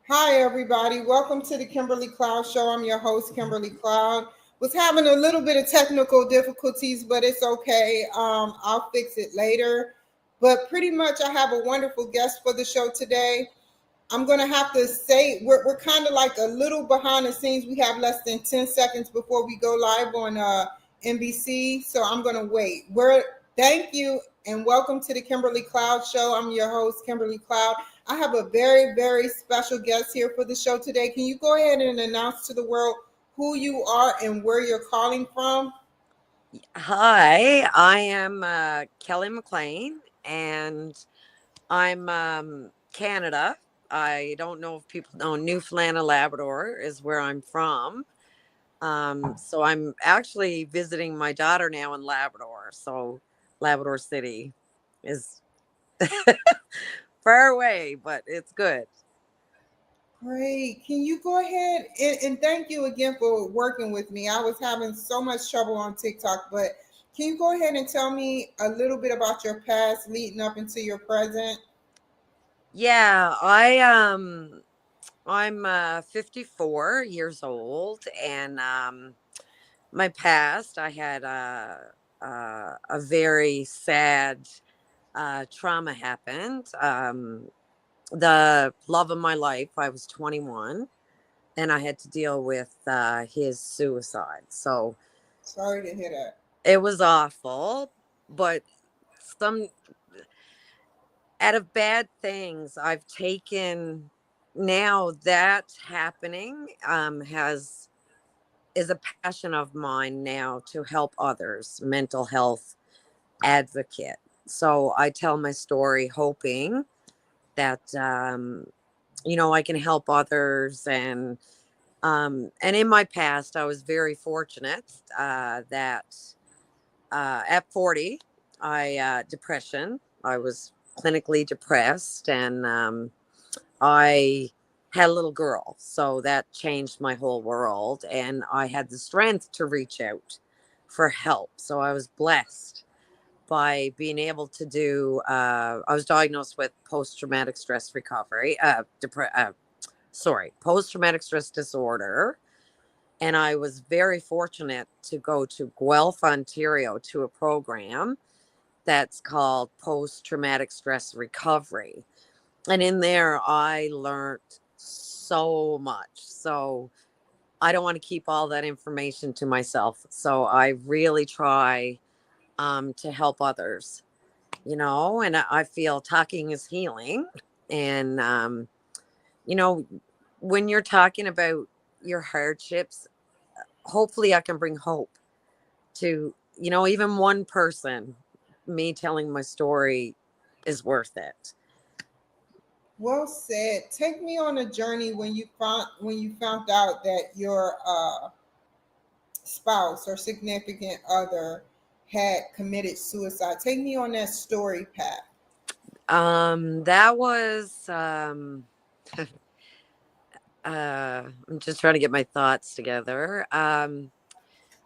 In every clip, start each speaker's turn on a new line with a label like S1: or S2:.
S1: Hi, everybody. Welcome to the Kimberly Cloud Show. I'm your host, Kimberly Cloud. Was having a little bit of technical difficulties, but it's okay. I'll fix it later. But pretty much, I have a wonderful guest for the show today. I'm going to have to say we're kind of like a little behind the scenes. We have less than 10 seconds before we go live on NBC. So I'm going to wait. Thank you and welcome to the Kimberly Cloud Show. I'm your host, Kimberly Cloud. I have a very, very special guest here for the show today. Can you go ahead and announce to the world who you are and where you're calling from?
S2: Hi, I am Kelly McLean, and I'm Canada. I don't know if people know Newfoundland and Labrador is where I'm from. So I'm actually visiting my daughter now in Labrador. So Labrador City is far away, but it's good.
S1: Great. Can you go ahead and thank you again for working with me? I was having so much trouble on TikTok, but can you go ahead and tell me a little bit about your past leading up into your present?
S2: Yeah, I'm 54 years old, and my past, I had a very sad trauma happened. The love of my life, I was 21, and I had to deal with his suicide. So
S1: Sorry to hear that.
S2: it was awful, but some out of bad things I've taken now that happening has is a passion of mine now to help others, mental health advocate. So I tell my story hoping that I can help others, and in my past I was very fortunate that at 40 I depression. I was clinically depressed, and I had a little girl, so that changed my whole world, and I had the strength to reach out for help. So I was blessed by being able to do. I was diagnosed with post traumatic stress recovery, post traumatic stress disorder, and I was very fortunate to go to Guelph, Ontario, to a program that's called post traumatic stress recovery. And in there, I learned so much. So I don't want to keep all that information to myself. So I really try to help others, and I feel talking is healing. And, you know, when you're talking about your hardships, hopefully I can bring hope to, even one person. Me telling my story is worth it.
S1: Well said. Take me on a journey when you found out that your spouse or significant other had committed suicide. Take me on that story path.
S2: That was I'm just trying to get my thoughts together.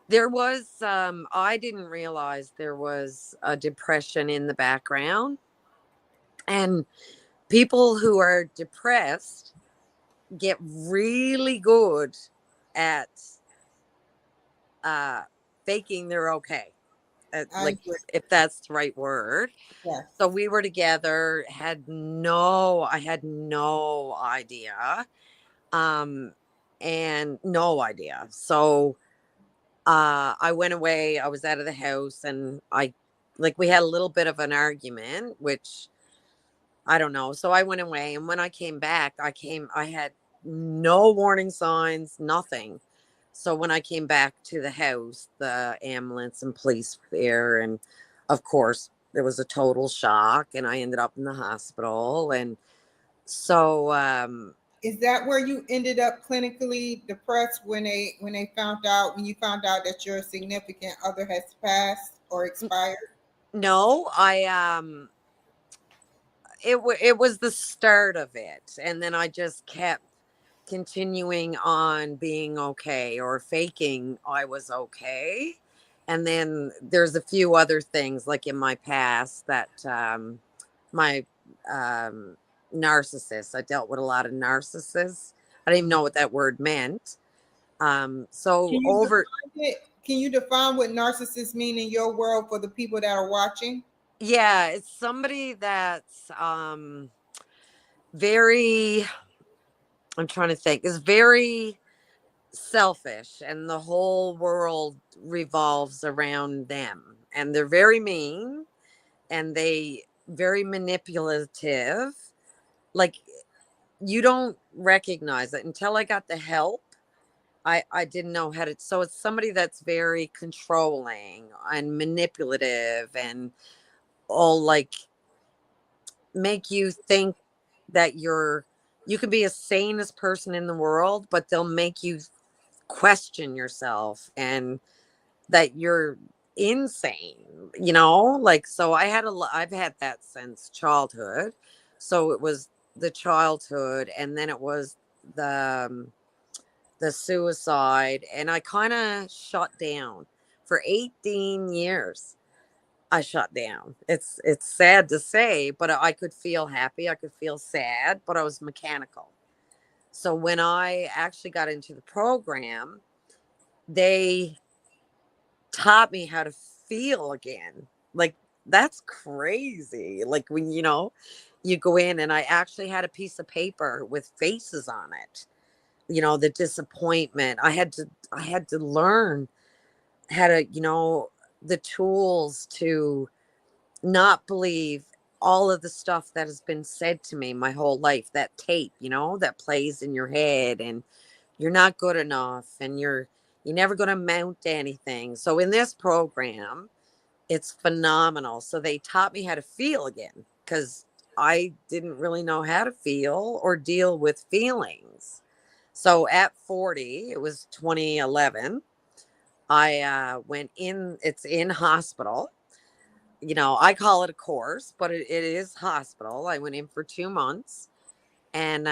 S2: There was I didn't realize there was a depression in the background, and people who are depressed get really good at uh faking they're okay.
S1: I
S2: Like,
S1: agree.
S2: if that's the right word. So
S1: Yes.
S2: we were together, I had no idea. Um and no idea. So I went away, I was out of the house, and we had a little bit of an argument, which I don't know. So I went away, and when I came back, I had no warning signs, nothing. So when I came back to the house, the ambulance and police were there, and of course there was a total shock, and I ended up in the hospital. And so
S1: Is that where you ended up clinically depressed when you found out that your significant other has passed or expired?
S2: no, it was the start of it, and then I just kept continuing on being okay, or faking I was okay. And then there's a few other things, like in my past, that my um narcissists. I dealt with a lot of narcissists. I didn't even know what that word meant. So
S1: Can you
S2: over,
S1: define it? Can you define what narcissists mean in your world for the people that are watching?
S2: yeah, it's somebody that's very, I'm trying to think, is very selfish, and the whole world revolves around them. And they're very mean, and they very manipulative. Like, you don't recognize it until I got the help. I didn't know how to. So it's somebody that's very controlling and manipulative, and all like make you think that you can be a sanest person in the world, but they'll make you question yourself and that you're insane, like. So I've had that since childhood. So it was the childhood, and then it was the suicide, and I kind of shut down for 18 years. I shut down. It's sad to say, but I could feel happy, I could feel sad, but I was mechanical. So when I actually got into the program, they taught me how to feel again. Like, that's crazy. Like, when you go in, and I actually had a piece of paper with faces on it. The disappointment. I had to learn how to, the tools to not believe all of the stuff that has been said to me my whole life. That tape, that plays in your head, and you're not good enough, and you're never going to amount to anything. So in this program, it's phenomenal. So they taught me how to feel again, because I didn't really know how to feel or deal with feelings. So at 40, it was 2011, I went in, it's in hospital. I call it a course, but it is hospital. I went in for 2 months, and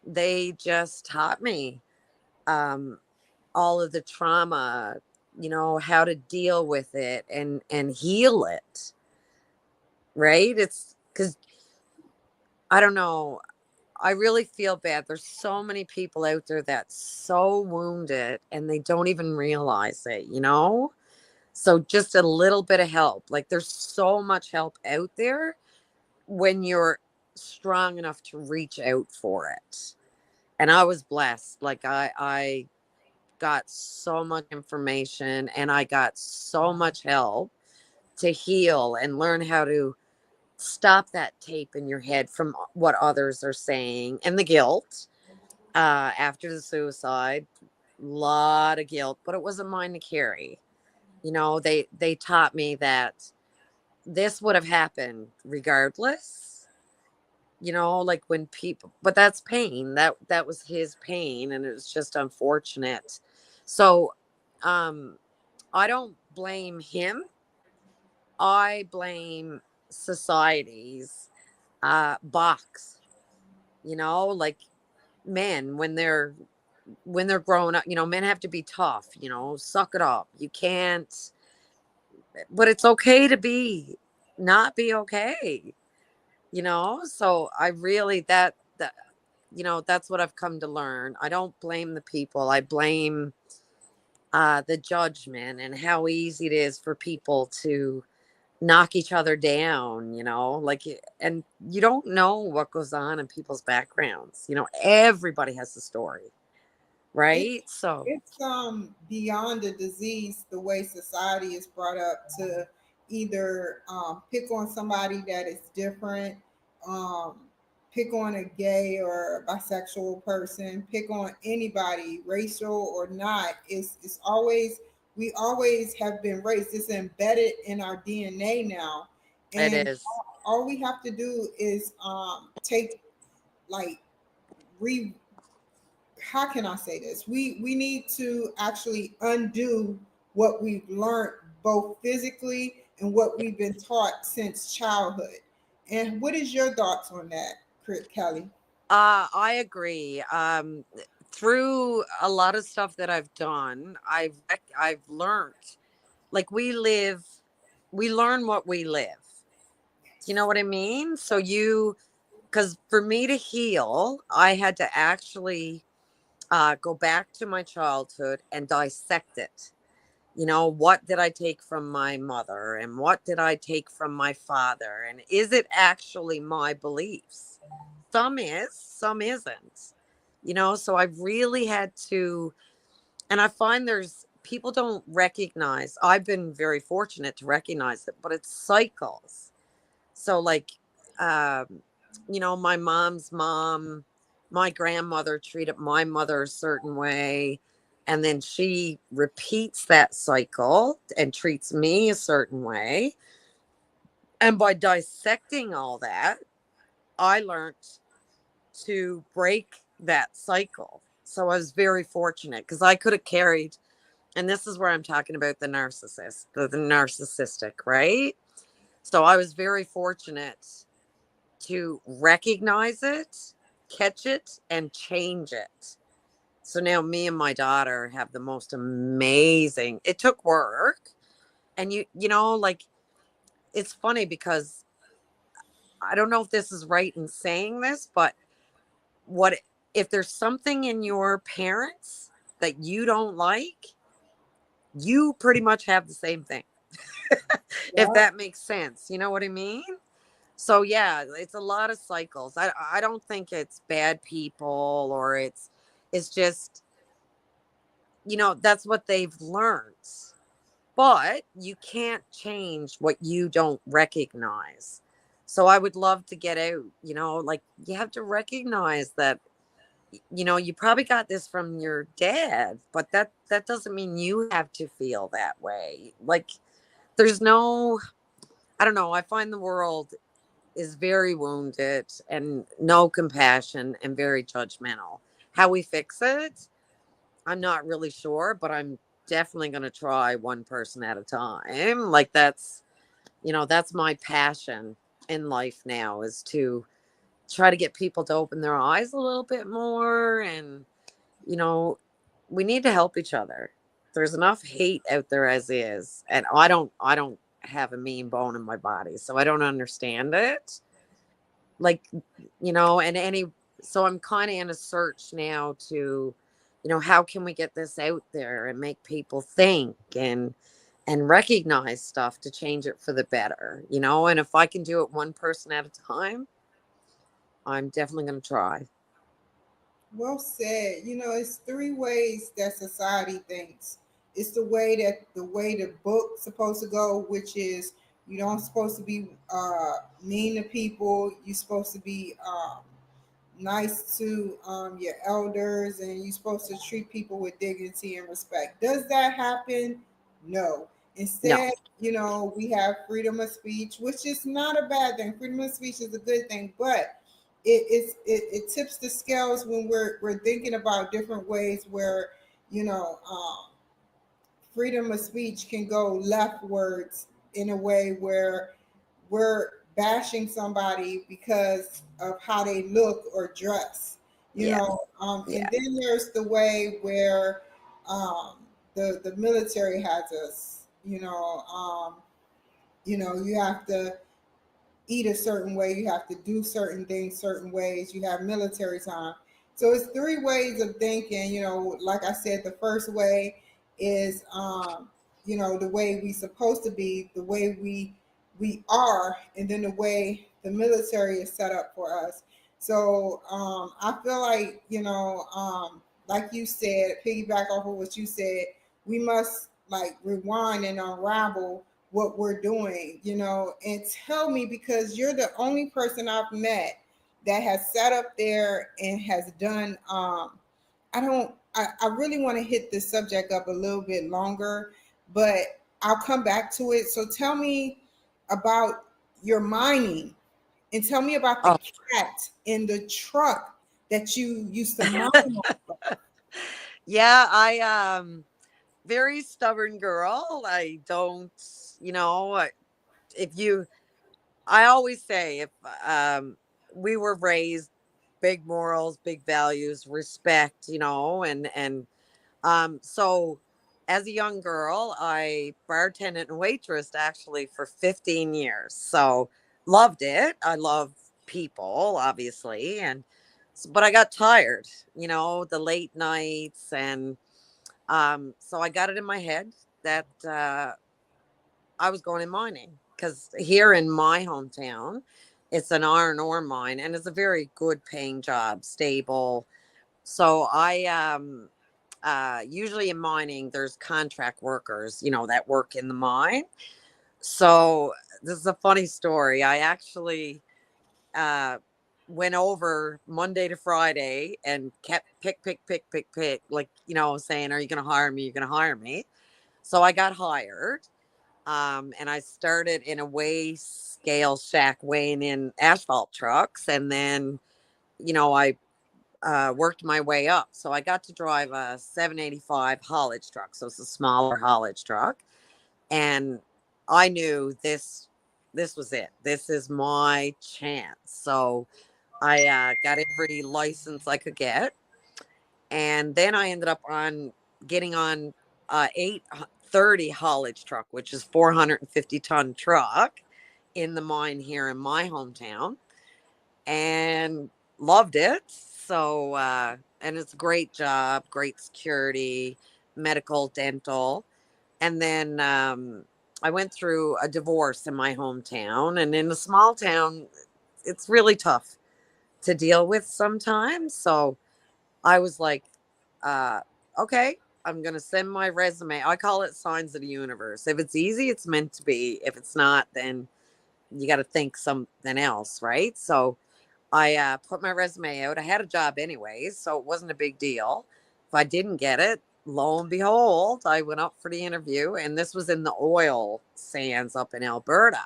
S2: they just taught me um, all of the trauma, how to deal with it and heal it. Right? It's because I don't know. I really feel bad. There's so many people out there that's so wounded, and they don't even realize it. So just a little bit of help. Like, there's so much help out there when you're strong enough to reach out for it. And I was blessed. Like, I got so much information, and I got so much help to heal and learn how to stop that tape in your head from what others are saying, and the guilt after the suicide. Lot of guilt, but it wasn't mine to carry. They taught me that this would have happened regardless. Like, when people, but that's pain. That was his pain, and it was just unfortunate. So um I don't blame him. I blame society's box. Like, men, when they're growing up, men have to be tough, suck it up. You can't, but it's okay to not be okay. So I really, that that's what I've come to learn. I don't blame the people. I blame the judgment, and how easy it is for people to knock each other down, like, and you don't know what goes on in people's backgrounds. Everybody has a story,
S1: It,
S2: right? So
S1: it's beyond a disease the way society is brought up to either pick on somebody that is different, um, pick on a gay or a bisexual person, pick on anybody, racial or not. It's always, we always have been raised. It's embedded in our DNA now,
S2: it
S1: and
S2: is.
S1: all we have to do is take, like, re how can I say this? We need to actually undo what we've learned both physically and what we've been taught since childhood. And what is your thoughts on that, Kelly?
S2: I agree. Through a lot of stuff that I've done, I've learned, like, we learn what we live. Do you know what I mean? So because for me to heal, I had to actually go back to my childhood and dissect it. You know, what did I take from my mother and what did I take from my father? And is it actually my beliefs? Some is, some isn't. You know, so I've really had to, and I find there's people don't recognize, I've been very fortunate to recognize it, but it's cycles. So, like, um, you know, my mom's mom, my grandmother treated my mother a certain way. And then she repeats that cycle and treats me a certain way. And by dissecting all that, I learned to break that cycle. So I was very fortunate because I could have carried, and this is where I'm talking about the narcissistic, right? So I was very fortunate to recognize it, catch it, and change it. So now me and my daughter have the most amazing. It took work, and you know, like it's funny because I don't know if this is right in saying this, but what if there's something in your parents that you don't like, you pretty much have the same thing. If
S1: Yeah.
S2: that makes sense. You know what I mean? So yeah, it's a lot of cycles. I don't think it's bad people or it's just, you know, that's what they've learned. But you can't change what you don't recognize. So I would love to get out, you know, like you have to recognize that, you know, you probably got this from your dad, but that doesn't mean you have to feel that way. Like there's no, I don't know, I find the world is very wounded and no compassion and very judgmental. How we fix it, I'm not really sure, but I'm definitely going to try one person at a time. Like that's, you know, that's my passion in life now is to try to get people to open their eyes a little bit more. And, you know, we need to help each other. There's enough hate out there as is. And I don't have a mean bone in my body. So I don't understand it. Like, you know, and any, so I'm kind of in a search now to, you know, how can we get this out there and make people think and recognize stuff to change it for the better, you know? And if I can do it one person at a time, I'm definitely going to try.
S1: Well said. You know, it's three ways that society thinks. It's the way the book's supposed to go, which is you don't supposed to be mean to people. You're supposed to be nice to your elders, and you're supposed to treat people with dignity and respect. Does that happen? No.
S2: No.
S1: Instead, you know, we have freedom of speech, which is not a bad thing. Freedom of speech is a good thing, but it tips the scales when we're thinking about different ways where you know freedom of speech can go leftwards in a way where we're bashing somebody because of how they look or dress, you
S2: Yeah.
S1: know. And
S2: Yeah.
S1: then there's the way where the military has us, you have to eat a certain way, you have to do certain things certain ways, you have military time. So it's three ways of thinking, you know, like I said, the first way is the way we supposed to be, the way we are, and then the way the military is set up for us. So I feel like, like you said, piggyback off of what you said, we must like rewind and unravel what we're doing, and tell me, because you're the only person I've met that has sat up there and has done I really want to hit this subject up a little bit longer, but I'll come back to it. So tell me about your mining, and tell me about the
S2: Oh.
S1: cat in the truck that you used to mine on.
S2: Yeah, I very stubborn girl. I don't, you know, if you I always say if we were raised big morals, big values, respect, you know, and so as a young girl, I bartended and waitressed actually for 15 years. So loved it. I love people, obviously. But I got tired, the late nights. And so I got it in my head that I was going in mining, because here in my hometown, it's an iron ore mine, and it's a very good paying job, stable. So I usually in mining, there's contract workers, that work in the mine. So this is a funny story. I actually uh, went over Monday to Friday and kept pick, like, saying, "Are you going to hire me? You're going to hire me." So I got hired, and I started in a weigh scale shack weighing in asphalt trucks, and then I worked my way up. So I got to drive a 785 haulage truck. So it's a smaller haulage truck. And I knew this was it. This is my chance. So I got every license I could get. And then I ended up on getting on 830 haulage truck, which is 450-ton truck in the mine here in my hometown, and loved it. So, and it's a great job, great security, medical, dental. And then I went through a divorce in my hometown, and in a small town, it's really tough to deal with sometimes. So I was like, uh, okay, I'm going to send my resume. I call it signs of the universe. If it's easy, it's meant to be. If it's not, then you got to think something else, right? So I put my resume out. I had a job anyways, so it wasn't a big deal. If I didn't get it, lo and behold, I went up for the interview, and this was in the oil sands up in Alberta.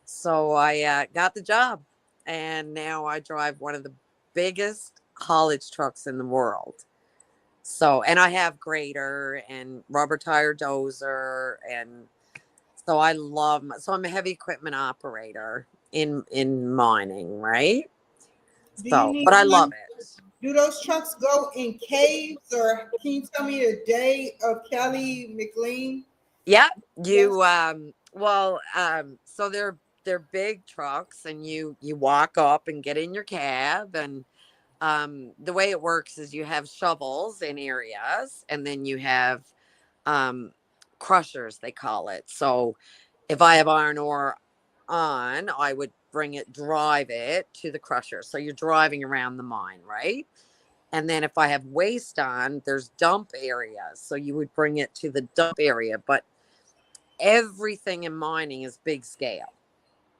S2: So I got the job, and now I drive one of the biggest haulage trucks in the world. So, and I have grader and rubber tire dozer, and so so I'm a heavy equipment operator in mining, right?
S1: Do you
S2: So,
S1: need
S2: but I love
S1: one?
S2: it.
S1: Do those trucks go in caves, or can you tell me a day of Kelly McLean?
S2: Yeah,
S1: Yes.
S2: so they're big trucks, and you walk up and get in your cab. And the way it works is you have shovels in areas, and then you have um crushers, they call it. So if I have iron ore on, I would drive it to the crusher. So you're driving around the mine, right? And then if I have waste on, there's dump areas. So you would bring it to the dump area. But everything in mining is big scale.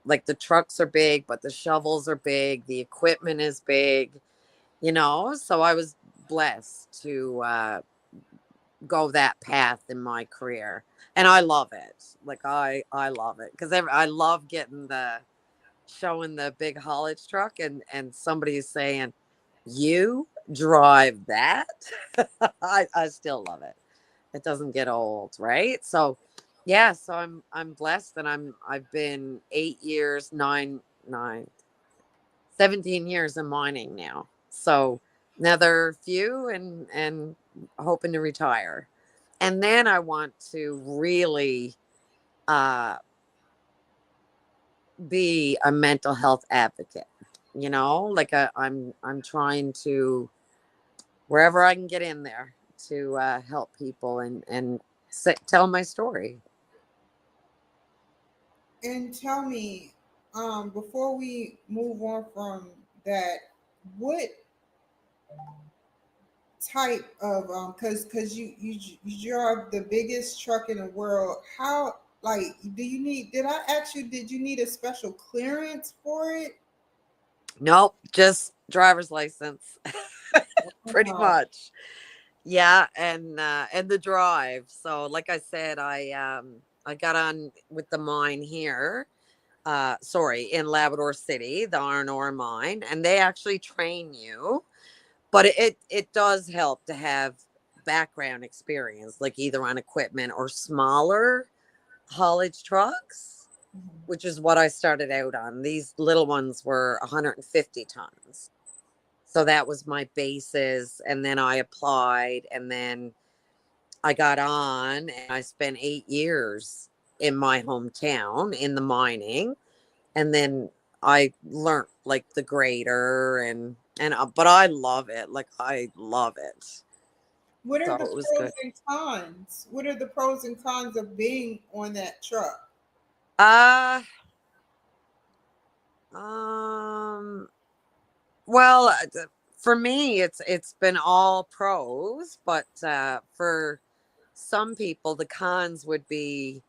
S2: Like the trucks are big, but the shovels are big. The equipment is big. So I was blessed to go that path in my career. And I love it. Like I love it, because I love showing the big haulage truck, and somebody is saying, "You drive that?" I still love it. It doesn't get old, right? So yeah, so I'm blessed, and I've been 8 years, 17 years in mining now. So another few, and hoping to retire. And then I want to really uh be a mental health advocate. Like I'm trying to, wherever I can get in there, to help people and tell my story.
S1: And tell me, before we move on from that, what type of because you drive the biggest truck in the world. How, like, did I ask you, did you need a special clearance for it?
S2: Nope, just driver's license. Pretty
S1: Wow.
S2: much. Yeah, and the drive. So like I said, I got on with the mine here. Sorry, in Labrador City, the iron ore mine, and they actually train you. But it does help to have background experience, like either on equipment or smaller haulage trucks, which is what I started out on. These little ones were 150 tons. So that was my basis. And then I applied, and then I got on, and I spent 8 years in my hometown in the mining. And then I learned like the grader and but I love it. Like I love it.
S1: What are
S2: So
S1: the
S2: it was
S1: pros
S2: good.
S1: and cons? What are the pros and cons of being on that truck?
S2: Uh um well, for me it's been all pros, but for some people the cons would be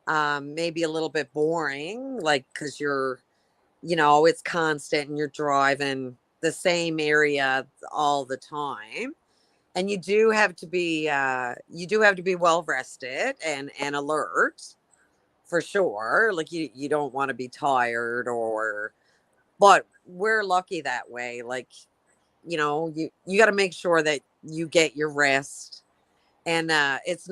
S2: maybe a little bit boring, like cuz it's constant and you're driving the same area all the time. And you do have to be well rested and alert for sure. Like you don't want to be tired or but we're lucky that way. Like, you got to make sure that you get your rest. And it's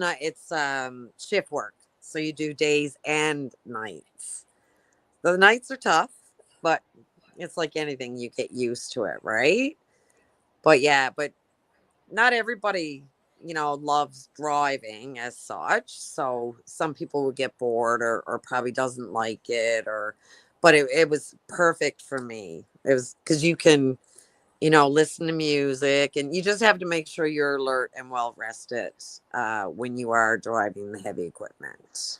S2: shift work. So you do days and nights. The nights are tough, but it's like anything, you get used to it, right? But yeah, but not everybody, loves driving as such. So some people would get bored or probably doesn't like it but it was perfect for me. It was because you can, listen to music and you just have to make sure you're alert and well rested when you are driving the heavy equipment.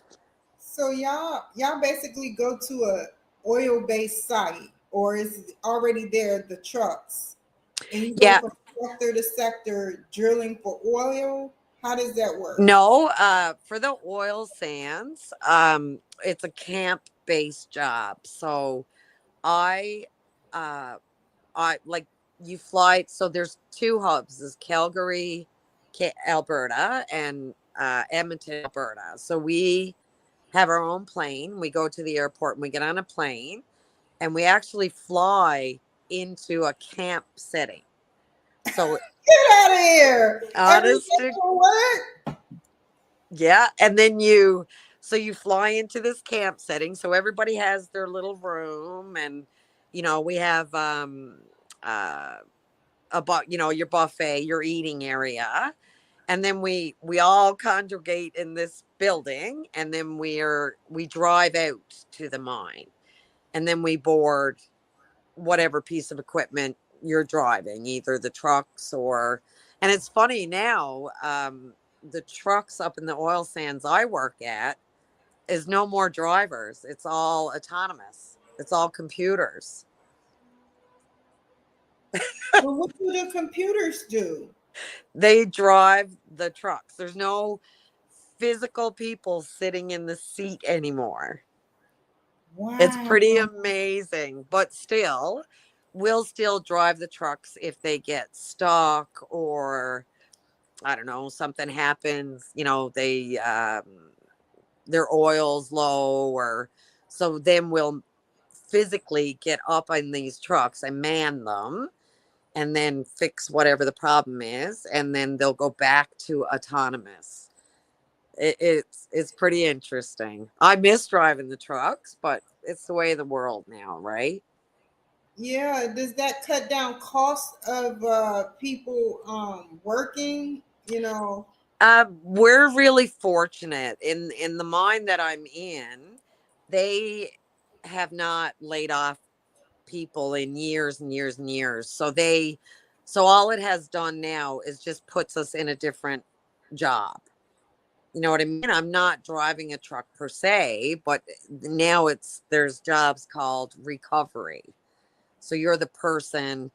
S1: So y'all basically go to a oil based site, or is it already there the trucks, and you go
S2: Yeah.
S1: from sector to sector drilling for oil? How does that work?
S2: No, for the oil sands, it's a camp based job. So I uh I like you fly. So there's two hubs: there's Calgary, Alberta, and Edmonton, Alberta. So we have our own plane. We go to the airport and we get on a plane and we actually fly into a camp setting. So
S1: Get out of here! Every
S2: honest
S1: day
S2: to
S1: for what?
S2: Yeah, and then you fly into this camp setting. So everybody has their little room, and we have uh your buffet, your eating area, and then we all congregate in this building, and then we drive out to the mine, and then we board whatever piece of equipment you're driving, either the trucks or. And it's funny now, the trucks up in the oil sands I work at is no more drivers. It's all autonomous. It's all computers.
S1: Well, what do the computers do?
S2: They drive the trucks. There's no physical people sitting in the seat anymore. It's
S1: Wow.
S2: pretty amazing, but still, we'll still drive the trucks if they get stuck or I don't know, something happens, their oil's low or so then we'll physically get up on these trucks and man them and then fix whatever the problem is and then they'll go back to autonomous. It's pretty interesting. I miss driving the trucks, but it's the way of the world now, right?
S1: Yeah, does that cut down cost of people working? You know,
S2: We're really fortunate in the mine that I'm in. They have not laid off people in years and years and years. So all it has done now is just puts us in a different job. You know what I mean? I'm not driving a truck per se, but now there's jobs called recovery. So you're the person,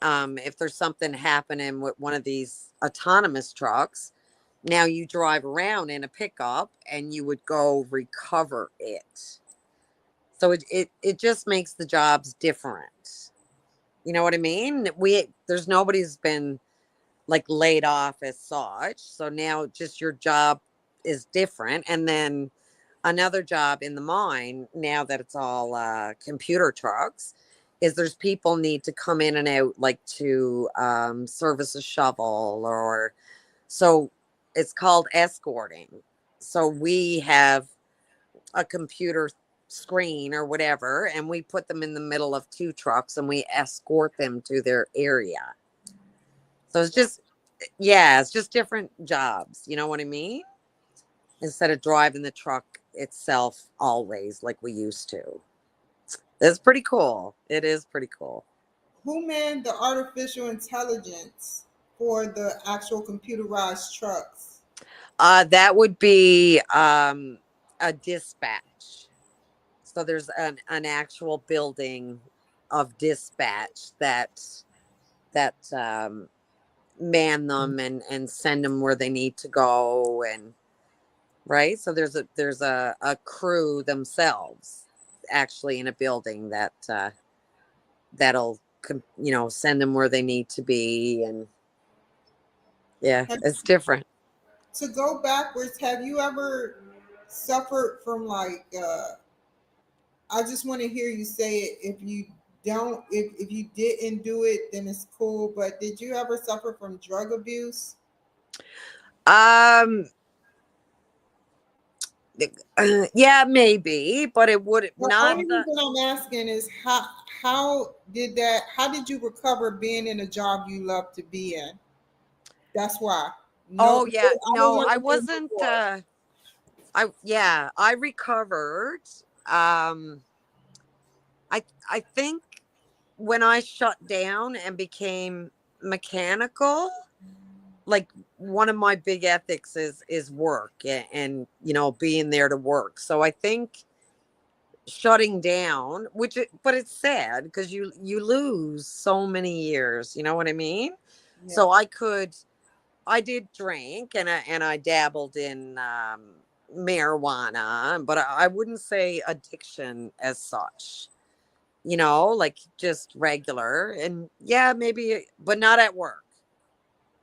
S2: if there's something happening with one of these autonomous trucks, now you drive around in a pickup and you would go recover it. So it just makes the jobs different. You know what I mean? There's nobody's been like laid off as such. So now just your job is different. And then another job in the mine, now that it's all computer trucks, is there's people need to come in and out like to service a shovel or so it's called escorting. So we have a computer screen or whatever, and we put them in the middle of two trucks and we escort them to their area. So it's just different jobs. You know what I mean? Instead of driving the truck itself always like we used to. It's pretty cool. It is pretty cool.
S1: Who manned the artificial intelligence for the actual computerized trucks?
S2: That would be a dispatch. So there's an actual building of dispatch that man them and send them where they need to go, and right. So there's a crew themselves actually in a building that'll send them where they need to be, and yeah,
S1: Have,
S2: it's different.
S1: to go backwards, have you ever suffered from like I just want to hear you say it. If you don't, if you didn't do it, then it's cool. But did you ever suffer from drug abuse?
S2: Um, yeah, maybe, but it would
S1: The
S2: not
S1: only
S2: the.
S1: reason I'm asking is how did you recover being in a job you love to be in? That's why. No,
S2: Oh yeah,
S1: I don't
S2: no,
S1: want
S2: I
S1: to hear
S2: wasn't.
S1: before.
S2: I recovered. Um, I think when I shut down and became mechanical, like one of my big ethics is work and being there to work. So I think shutting down, but it's sad because you lose so many years. You know what I mean?
S1: Yeah.
S2: So I did drink and I dabbled in marijuana, but I wouldn't say addiction as such. Like just regular, and yeah, maybe, but not at work.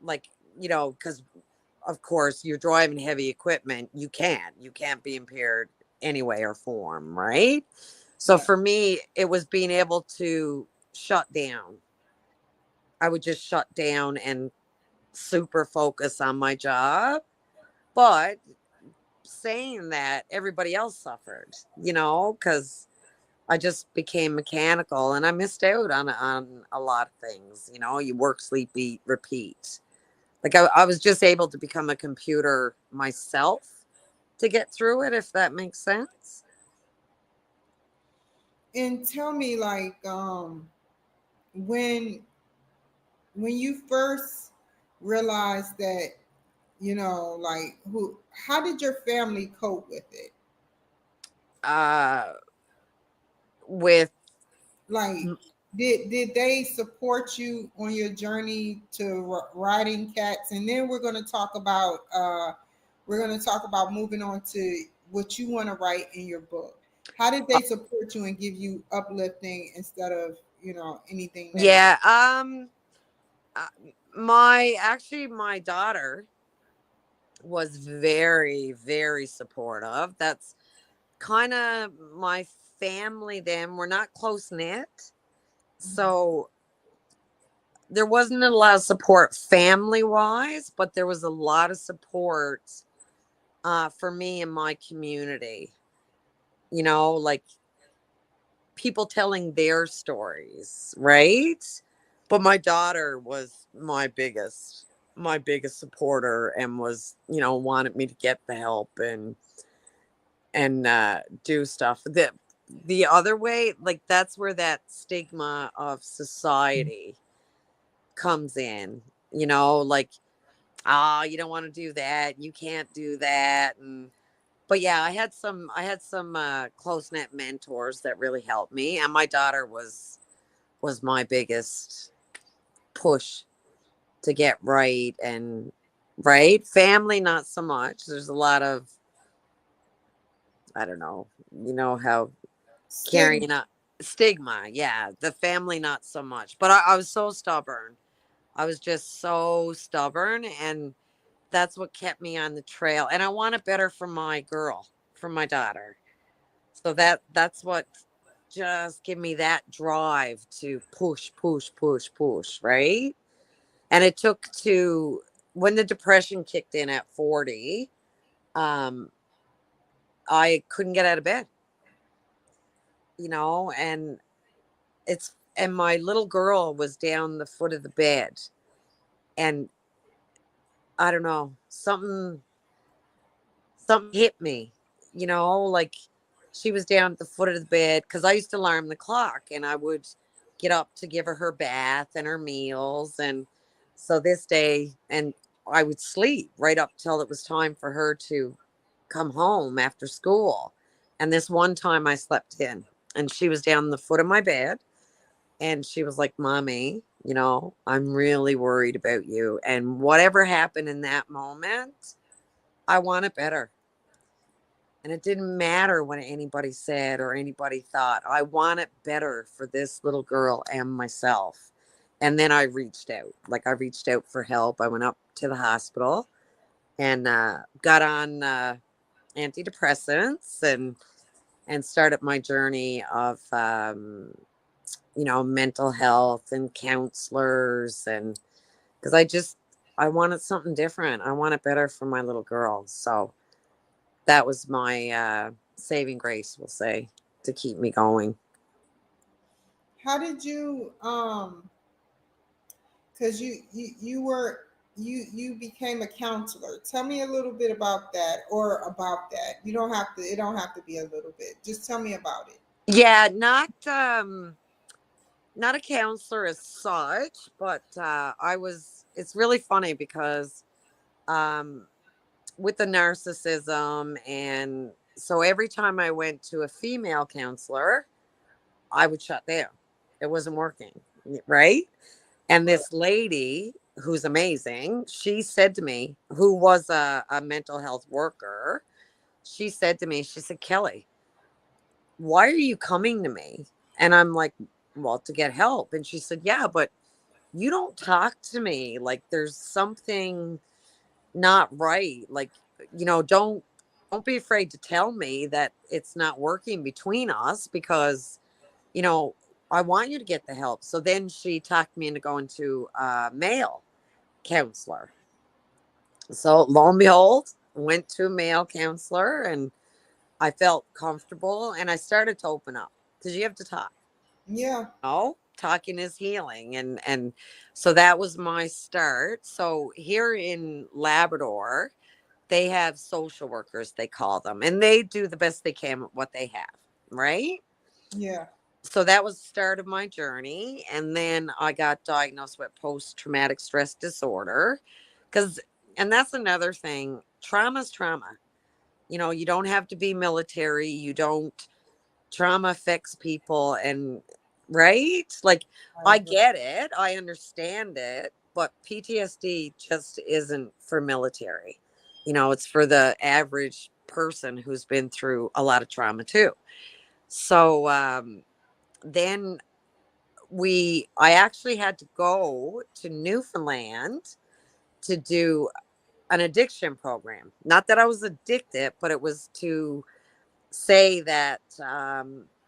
S2: Like because of course you're driving heavy equipment, you can't be impaired any way or form, right? So
S1: Yeah.
S2: for me it was being able to shut down. I would just shut down and super focus on my job. But saying that, everybody else suffered, because I just became mechanical and I missed out on a lot of things. You work, sleep, eat, repeat. Like I was just able to become a computer myself to get through it, if that makes sense.
S1: And tell me, like, when when you first realized that, like, how did your family cope with it?
S2: Uh, with
S1: Like, did they support you on your journey to writing cats? And then we're going to talk about moving on to what you want to write in your book. How did they support you and give you uplifting instead of anything negative?
S2: yeah, uh, my daughter was very, very supportive. That's kind of my family. Then we're not close knit, so there wasn't a lot of support family wise, but there was a lot of support for me in my community. Like people telling their stories, right? But my daughter was my biggest supporter, and was wanted me to get the help and do stuff. The other way, like that's where that stigma of society comes in. Like, you don't want to do that, you can't do that. And but yeah, I had some close knit mentors that really helped me, and my daughter was my biggest push to get right. And right, family not so much. There's a lot of, I don't know, how
S1: Stigma.
S2: carrying up stigma. Yeah, the family not so much. But I was so stubborn. I was just so stubborn, and that's what kept me on the trail. And I want it better for my girl, for my daughter. So that's what just give me that drive to push, push, push, push, right? And it took to when the depression kicked in at 40, um, I couldn't get out of bed, and my little girl was down the foot of the bed, and I don't know, something hit me, like she was down at the foot of the bed because I used to alarm the clock, and I would get up to give her her bath and her meals. And so this day, and I would sleep right up till it was time for her to come home after school. And this one time I slept in, and she was down the foot of my bed, and she was like, Mommy, I'm really worried about you. And whatever happened in that moment, I want it better. And it didn't matter what anybody said or anybody thought. I want it better for this little girl and myself. And then I reached out. Like, I reached out for help. I went up to the hospital and got on antidepressants and started my journey of mental health and counselors. And because I wanted something different. I want it better for my little girl. So that was my saving grace, we'll say, to keep me going.
S1: How did you because you became a counselor. Tell me a little bit about that, or about that. You don't have to, it don't have to be a little bit. Just tell me about it.
S2: Yeah, not a counselor as such, but it's really funny because um with the narcissism, and so every time I went to a female counselor, I would shut down. It wasn't working, right? And this lady who's amazing, she said to me, who was a mental health worker, she said to me, she said, Kelly, why are you coming to me? And I'm like, well, to get help. And she said, yeah, but you don't talk to me like there's something not right. Like, don't be afraid to tell me that it's not working between us, because, you know, I want you to get the help. So then she talked me into going to a male counselor. So lo and behold, went to a male counselor, and I felt comfortable, and I started to open up because you have to talk.
S1: Yeah.
S2: Oh, talking is healing. And so that was my start. So here in Labrador, they have social workers, they call them, and they do the best they can with what they have, right?
S1: Yeah.
S2: So that was the start of my journey. And then I got diagnosed with post traumatic stress disorder. Because, and that's another thing, trauma is trauma. You don't have to be military. You don't, trauma affects people. And, right? Like,
S1: I
S2: I
S1: agree.
S2: get it, I understand it, but PTSD just isn't for military. It's for the average person who's been through a lot of trauma too. So, then I actually had to go to Newfoundland to do an addiction program. Not that I was addicted, but it was to say that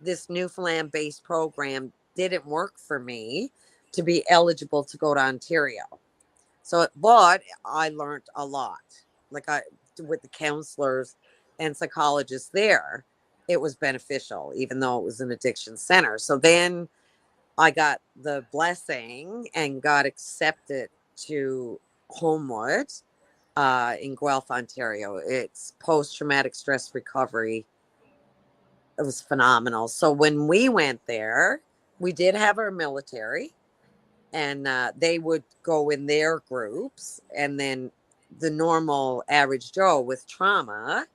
S2: this Newfoundland based program didn't work for me to be eligible to go to Ontario. So, but I learned a lot. Like, with the counselors and psychologists there, it was beneficial, even though it was an addiction center. So then I got the blessing and got accepted to Homewood in Guelph, Ontario. It's post traumatic stress recovery. It was phenomenal. So when we went there, we did have our military, and they would go in their groups. And then the normal average Joe with trauma,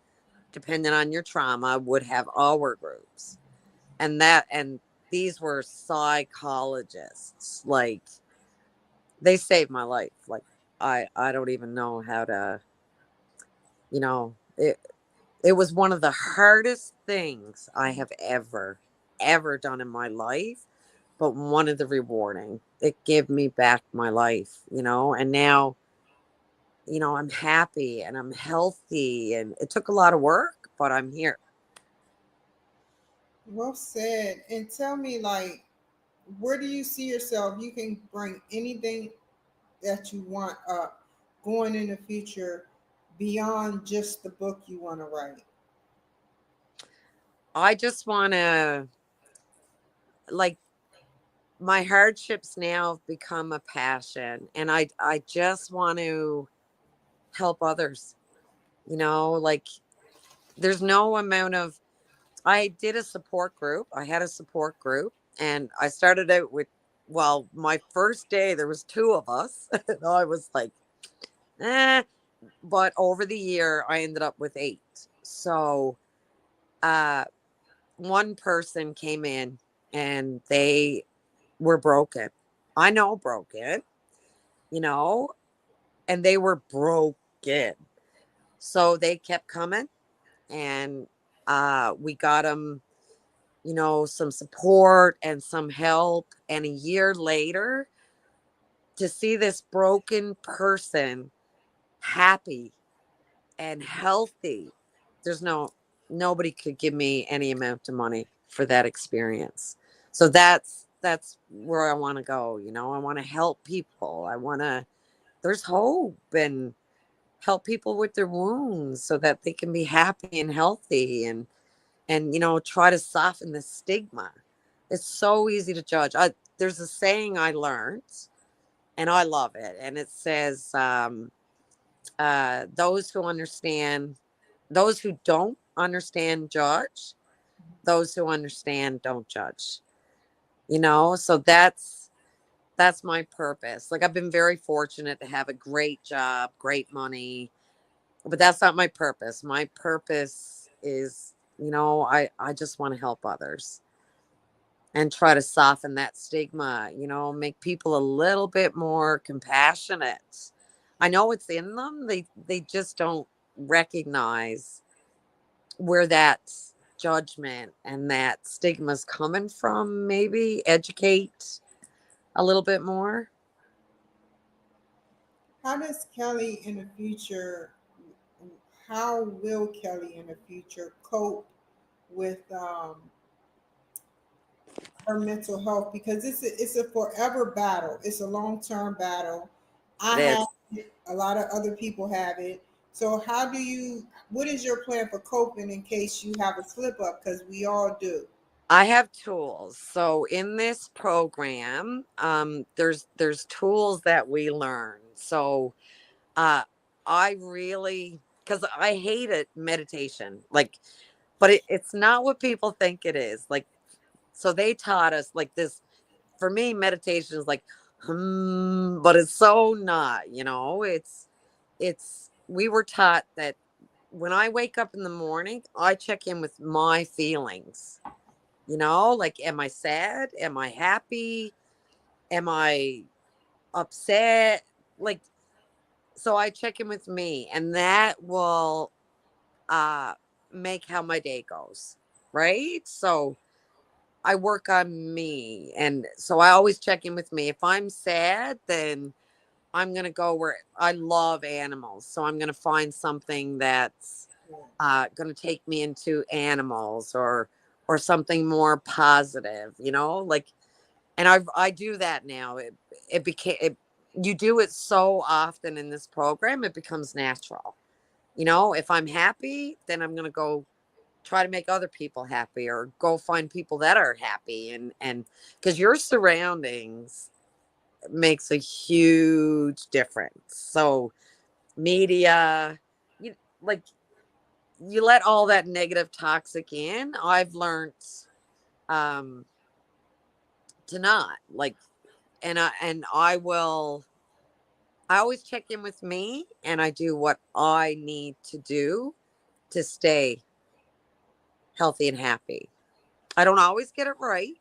S2: depending on your trauma, would have our groups. And these were psychologists. Like, they saved my life. Like, I don't even know how to, it was one of the hardest things I have ever done in my life, but one of the rewarding. It gave me back my life, and now, I'm happy and I'm healthy, and it took a lot of work, but I'm here.
S1: Well said. And tell me, like, where do you see yourself? You can bring anything that you want up going in the future beyond just the book you want to write.
S2: I just want to, like, my hardships now have become a passion, and I just want to help others. Like, there's no amount of I did a support group. I had a support group, and I started out with, well, my first day there was two of us. And I was like, eh. But over the year, I ended up with eight. So, uh, one person came in and they were broken. I know broken, you know, and they were broken. So they kept coming, and we got them, you know, some support and some help. And a year later, to see this broken person happy and healthy, there's nobody could give me any amount of money for that experience. So that's where I want to go. You know, I want to help people. I want to, there's hope, and help people with their wounds so that they can be happy and healthy, and you know, try to soften the stigma. It's so easy to judge. There's a saying I learned, and I love it, and it says, those who understand, those who don't understand judge, those who understand don't judge. You know, so that's my purpose. Like, I've been very fortunate to have a great job, great money, but that's not my purpose. My purpose is, you know, I just want to help others and try to soften that stigma, you know, make people a little bit more compassionate. I know it's in them. They just don't recognize where that judgment and that stigma is coming from. Maybe educate a little bit more.
S1: How does Kelly in the future, how will Kelly in the future cope with her mental health? Because it's a forever battle. It's a long-term battle. I
S2: It
S1: have
S2: is.
S1: it, a lot of other people have it. So how do you, what is your plan for coping in case you have a slip up? Because we all do.
S2: I have tools. So in this program, there's tools that we learn. So uh I really, because I hated meditation. Like, but it's not what people think it is. Like, so they taught us like this. For me, meditation is like, but it's so not, you know, it's we were taught that when I wake up in the morning, I check in with my feelings, you know, like, am I sad? Am I happy? Am I upset? Like, so I check in with me, and that will uh make how my day goes, right? So I work on me, and so I always check in with me. If I'm sad, then I'm going to go where I love animals. So I'm going to find something that's going to take me into animals, or something more positive, you know, like, and I do that now. It became, you do it so often in this program, it becomes natural. You know, if I'm happy, then I'm going to go try to make other people happy, or go find people that are happy, and because your surroundings makes a huge difference. So media, you like, you let all that negative toxic in. I've learned um to not like, I always check in with me, and I do what I need to do to stay healthy and happy. I don't always get it right,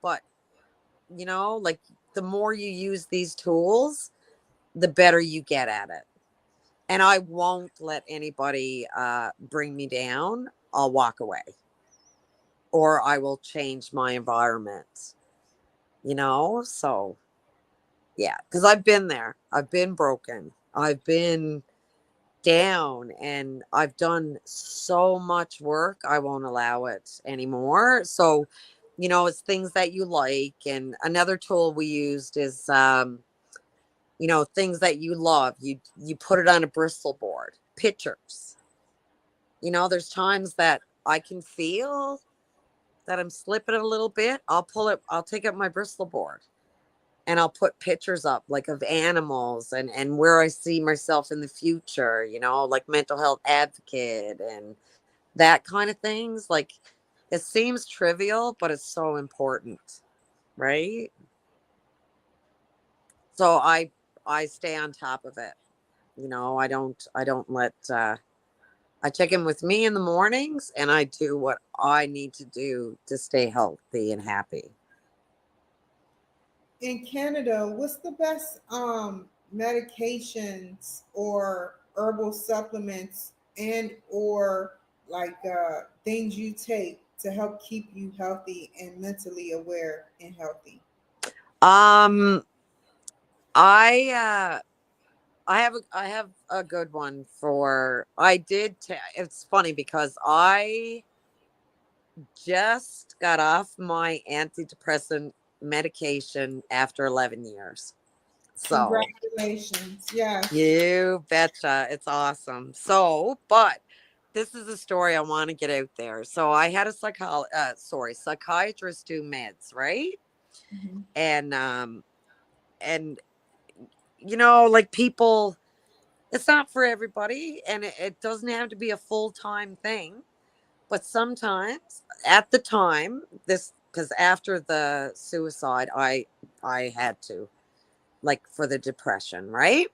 S2: but you know, like, the more you use these tools, the better you get at it. And I won't let anybody bring me down. I'll walk away, or I will change my environment, you know? So, yeah, because I've been there. I've been broken. I've been down, and I've done so much work. I won't allow it anymore. So, you know, it's things that you like. And another tool we used is, you know, things that you love. You put it on a Bristol board, pictures. You know, there's times that I can feel that I'm slipping a little bit. I'll take up my Bristol board, and I'll put pictures up, like, of animals, and where I see myself in the future, you know, like mental health advocate and that kind of things. Like, It seems trivial, but it's so important, right? So I stay on top of it. I don't let I check in with me in the mornings, and I do what I need to do to stay healthy and happy.
S1: In Canada, what's the best medications or herbal supplements and or like things you take to help keep you healthy and mentally aware and healthy?
S2: Um I I have a good one for it's funny because I just got off my antidepressant medication after 11 years. So,
S1: Congratulations. Yes.
S2: you betcha. It's awesome. So, but this is a story I want to get out there. So, I had a psychiatrist do meds, right?
S1: Mhm.
S2: And and like people, it's not for everybody, and it doesn't have to be a full-time thing. But sometimes at the time, this because after the suicide, I had to, like, for the depression, right?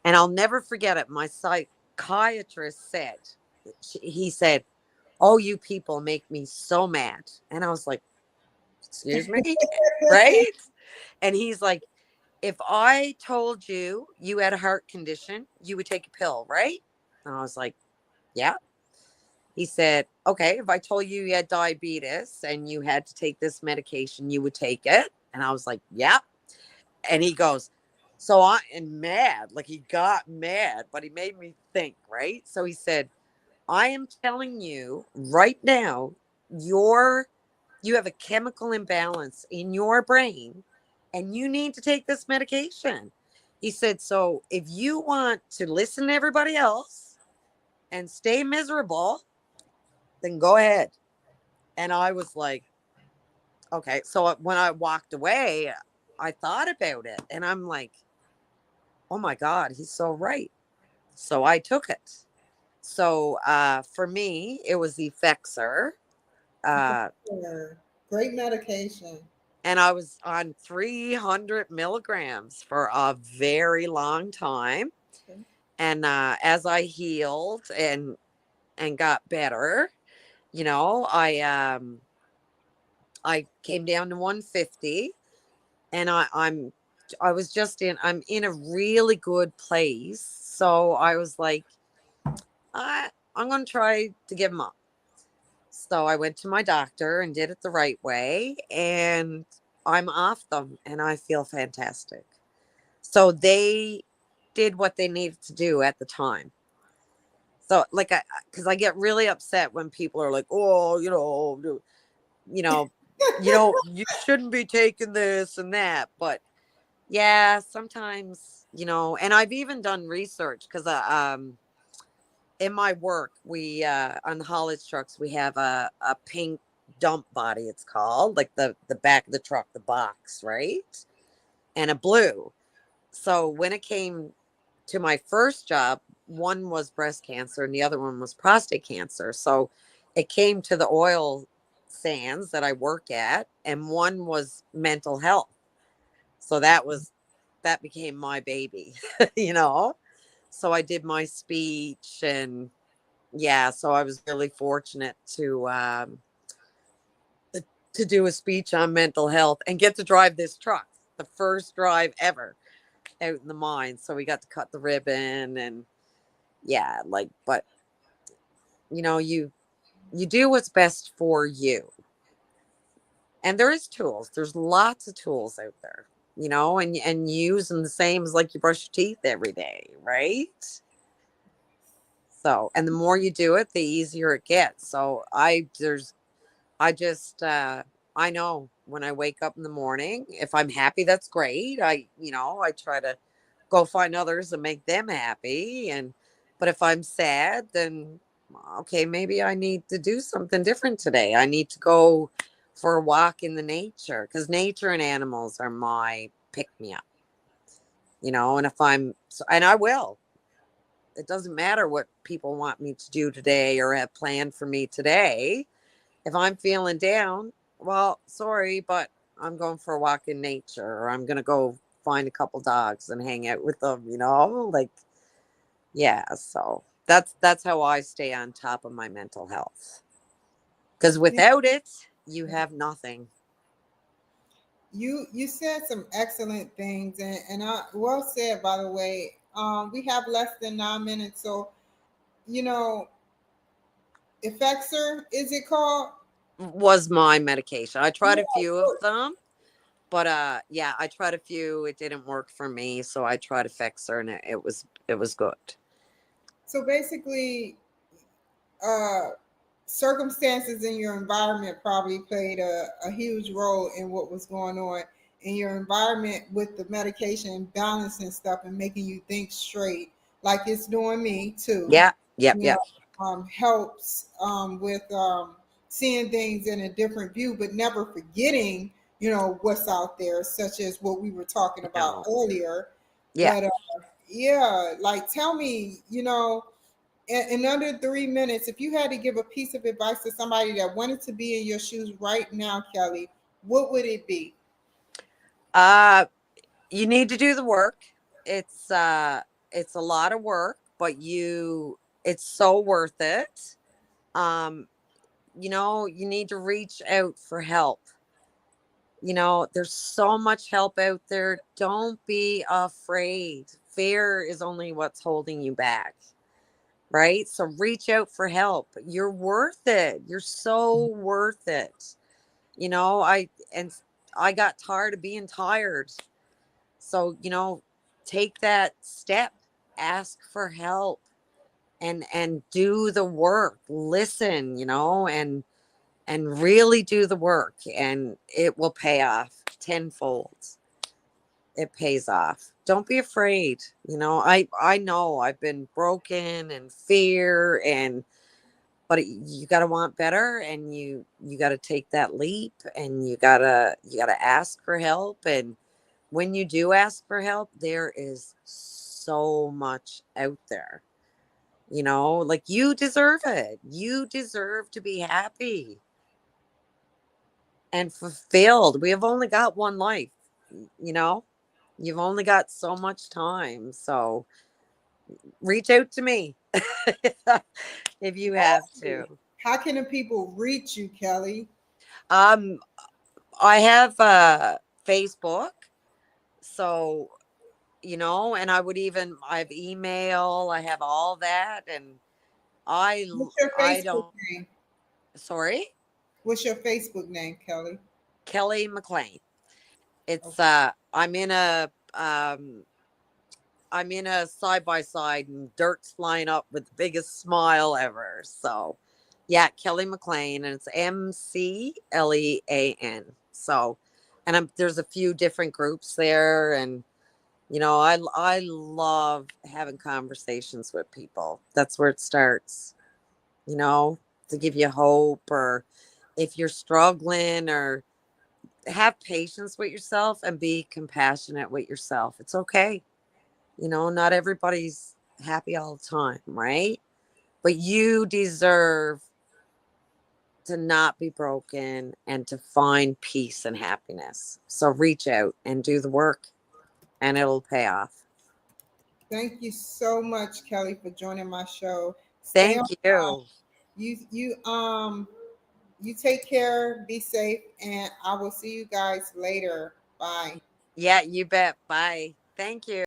S2: And I'll never forget it. My psychiatrist said, he said, "Oh, you people make me so mad." And I was like, "Excuse me?" Right? And he's like, "If I told you you had a heart condition, you would take a pill, right?" And I was like, "Yeah." He said, "Okay, if I told you you had diabetes and you had to take this medication, you would take it." And I was like, "Yeah." And he goes, "So I am mad." Like, he got mad, but he made me think, right? So he said, "I am telling you right now, your you have a chemical imbalance in your brain and you need to take this medication." He said, "So if you want to listen to everybody else and stay miserable, then go ahead." And I was like, okay. So when I walked away, I thought about it and I'm like, oh my God, he's so right. So I took it. So for me, it was Effexor. Uh,
S1: Sure. Great medication.
S2: and I was on 300 milligrams for a very long time.
S1: Okay.
S2: And as I healed and got better, you know, I came down to 150, and I was just I'm in a really good place. So I was like, I'm gonna try to give them up. So I went to my doctor and did it the right way, and I'm off them, and I feel fantastic. So they did what they needed to do at the time. So, like, because I get really upset when people are like, "Oh, you know, you shouldn't be taking this and that." But yeah, sometimes, and I've even done research because in my work, we on the haulage trucks, we have a pink dump body, it's called, like the back of the truck, the box, right? And a blue. So when it came to my first job, one was breast cancer and the other one was prostate cancer. So it came to the oil sands that I work at, and one was mental health. So that became my baby, you know. So I did my speech, and yeah, so I was really fortunate to do a speech on mental health and get to drive this truck, the first drive ever out in the mine. So we got to cut the ribbon, and yeah, like, but you do what's best for you. And there is tools. There's lots of tools out there, and use them the same as like you brush your teeth every day, right? So, and the more you do it, the easier it gets. So I just I know when I wake up in the morning, if I'm happy, that's great. I try to go find others and make them happy. But if I'm sad, then okay, maybe I need to do something different today. I need to go for a walk in the nature, because nature and animals are my pick me up, and and I will. It doesn't matter what people want me to do today or have planned for me today. If I'm feeling down, well, sorry, but I'm going for a walk in nature, or I'm going to go find a couple dogs and hang out with them, like, yeah. So that's how I stay on top of my mental health. Because
S1: Yeah.
S2: without it, you have nothing.
S1: You said some excellent things, and I well said, by the way. We have less than 9 minutes, so you know, Effexor, is it called?
S2: Was my medication. I tried a
S1: Yeah.
S2: few of
S1: So,
S2: them, but yeah, I tried a few. It didn't work for me, so I tried a fixer, and it was good.
S1: so basically, uh, circumstances in your environment probably played a huge role in what was going on in your environment with the medication and balancing stuff and making you think straight, like it's doing me too.
S2: Yeah, yep,
S1: You know,
S2: yep.
S1: helps with seeing things in a different view, but never forgetting, what's out there, such as what we were talking about
S2: No,
S1: earlier.
S2: yeah.
S1: But yeah, like tell me, in under 3 minutes, if you had to give a piece of advice to somebody that wanted to be in your shoes right now, Kelly, what would it be?
S2: Uh, you need to do the work. It's a lot of work, but it's so worth it. Um, you need to reach out for help. There's so much help out there. Don't be afraid. Fear is only what's holding you back, right? So reach out for help. You're worth it. You're so worth it. You know, I and I got tired of being tired. So, take that step, ask for help and do the work. Listen, and really do the work, and it will pay off tenfold. It pays off. Don't be afraid. I know I've been broken and fear, but you got to want better, and you got to take that leap, and you got to ask for help. And when you do ask for help, there is so much out there. Like, you deserve it. You deserve to be happy and fulfilled. We have only got one life, you know? You've only got so much time. So reach out to me if you have to.
S1: How can the people reach you, Kelly?
S2: Um, I have Facebook. So, and I have email, I have all that. And
S1: What's your
S2: I
S1: Facebook
S2: don't,
S1: name?
S2: sorry,
S1: What's your Facebook name, Kelly?
S2: Kelly McLean. It's,
S1: Okay.
S2: I'm in a side by side, and dirt's flying up with the biggest smile ever. So, yeah, Kelly McLean, and it's McLean. So, and there's a few different groups there, and I love having conversations with people. That's where it starts. You know, to give you hope, or if you're struggling, or have patience with yourself and be compassionate with yourself. It's okay. Not everybody's happy all the time, right? But you deserve to not be broken and to find peace and happiness. So reach out and do the work, and it'll pay off.
S1: Thank you so much, Kelly, for joining my show. Stay on
S2: Thank
S1: time.
S2: you.
S1: You take care, be safe, and I will see you guys later. Bye.
S2: Yeah, you bet. Bye. Thank you.